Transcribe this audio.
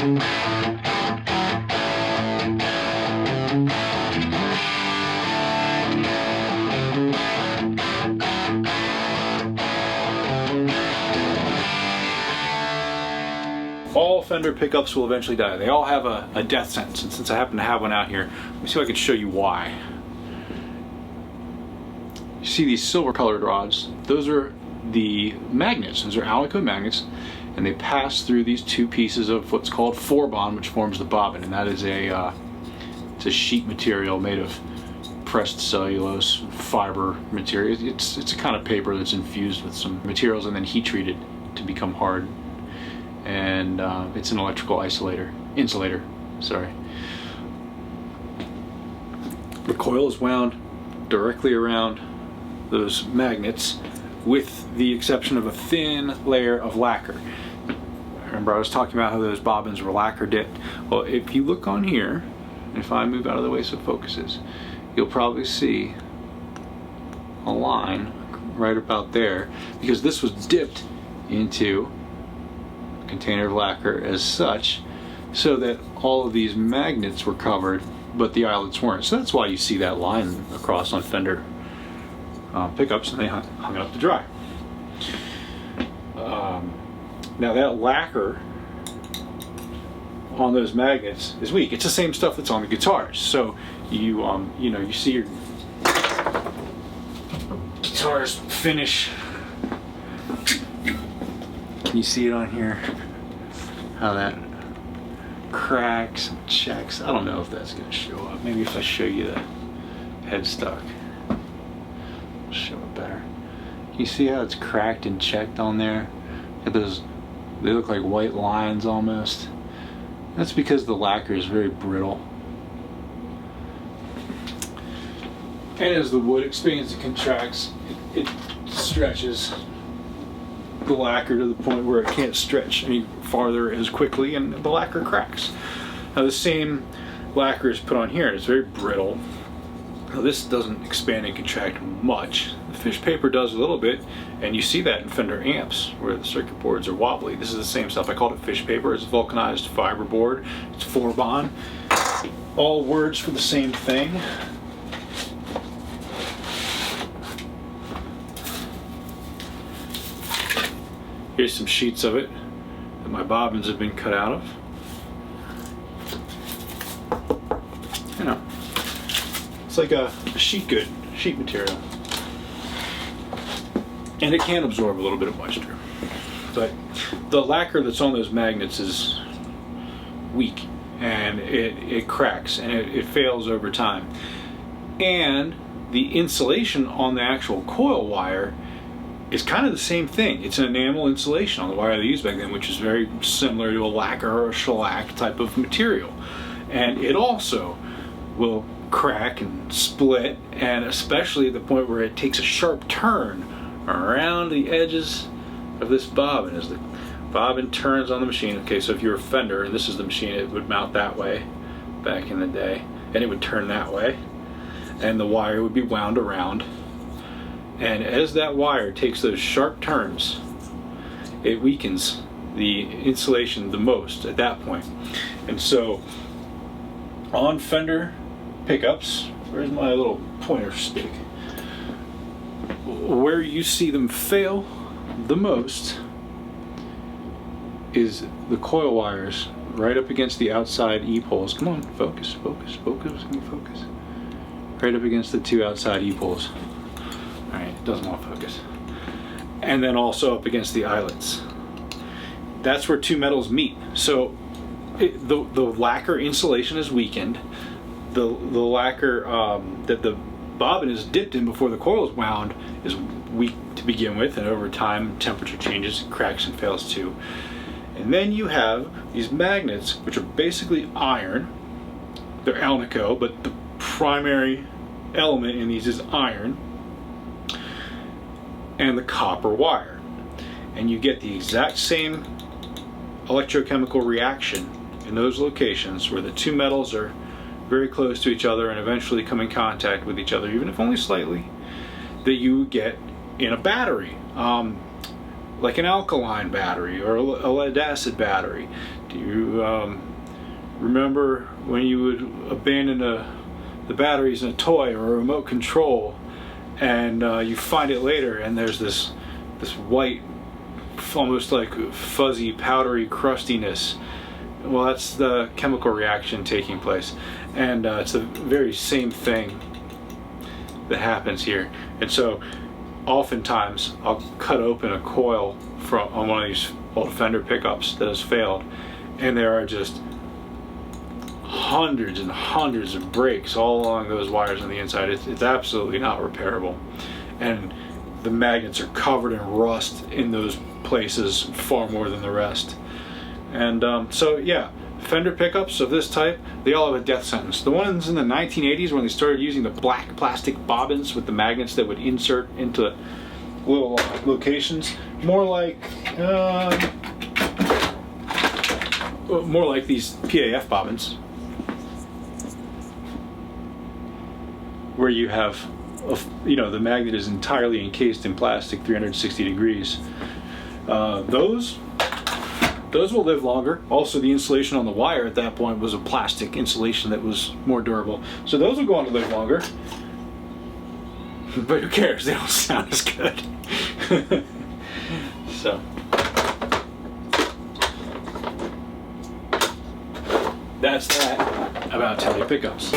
All Fender pickups will eventually die. They all have a death sentence, and since I happen to have one out here, let me see if I can show you why. You see these silver colored rods? Those are the magnets. Those are Alnico magnets, and they pass through these two pieces of what's called 4-bond, which forms the bobbin, and that is it's a sheet material made of pressed cellulose fiber material. It's a kind of paper that's infused with some materials and then heat treated to become hard. And it's an electrical insulator, sorry. The coil is wound directly around those magnets with the exception of a thin layer of lacquer. Remember I was talking about how those bobbins were lacquer dipped. Well, if you look on here, if I move out of the way so it focuses, you'll probably see a line right about there, because this was dipped into container of lacquer as such, so that all of these magnets were covered but the eyelets weren't. So that's why you see that line across on Fender pickups, and they hung it up to dry. Now that lacquer on those magnets is weak. It's the same stuff that's on the guitars. So you you see your guitars finish. Can you see it on here? How that cracks and checks. I don't know if that's going to show up. Maybe if I show you the headstock, I'll show it better. Can you see how it's cracked and checked on there? At those, they look like white lines almost. That's because the lacquer is very brittle. And as the wood expands and contracts, it stretches the lacquer to the point where it can't stretch any farther as quickly, and the lacquer cracks. Now the same lacquer is put on here, and it's very brittle. Now this doesn't expand and contract much. The finished paper does a little bit, and you see that in Fender amps where the circuit boards are wobbly. This is the same stuff. I called it fish paper. It's vulcanized fiber board. It's 4-bond. All words for the same thing. Here's some sheets of it that my bobbins have been cut out of. You know, it's like a sheet material. And it can absorb a little bit of moisture. But the lacquer that's on those magnets is weak, and it cracks, and it fails over time. And the insulation on the actual coil wire is kind of the same thing. It's an enamel insulation on the wire they used back then, which is very similar to a lacquer or a shellac type of material. And it also will crack and split, and especially at the point where it takes a sharp turn around the edges of this bobbin as the bobbin turns on the machine. Okay, so if you're a Fender and this is the machine, it would mount that way back in the day, and it would turn that way, and the wire would be wound around. And as that wire takes those sharp turns, it weakens the insulation the most at that point. And so on Fender pickups, where's my little pointer stick? Where you see them fail the most is the coil wires right up against the outside E-poles. Come on, focus, focus, focus, can you focus? Right up against the two outside E-poles. Alright, it doesn't want to focus. And then also up against the eyelets. That's where two metals meet. So the lacquer insulation is weakened. The lacquer that the bobbin is dipped in before the coil is wound is weak to begin with, and over time temperature changes, cracks and fails too. And then you have these magnets, which are basically iron. They're Alnico, but the primary element in these is iron, and the copper wire. And you get the exact same electrochemical reaction in those locations where the two metals are very close to each other and eventually come in contact with each other, even if only slightly, that you get in a battery. like an alkaline battery or a lead acid battery? Do you remember when you would abandon the batteries in a toy or a remote control, and you find it later and there's this white, almost like fuzzy, powdery crustiness? Well, that's the chemical reaction taking place, and it's the very same thing that happens here. And so oftentimes I'll cut open a coil on one of these old Fender pickups that has failed, and there are just hundreds and hundreds of breaks all along those wires on the inside. It's absolutely not repairable, and the magnets are covered in rust in those places far more than the rest. And so yeah, Fender pickups of this type, they all have a death sentence. The ones in the 1980s, when they started using the black plastic bobbins with the magnets that would insert into little locations, more like these PAF bobbins, where you have the magnet is entirely encased in plastic 360 degrees. Those will live longer. Also, the insulation on the wire at that point was a plastic insulation that was more durable. So those will go on to live longer. But who cares? They don't sound as good. So that's that about Tele pickups.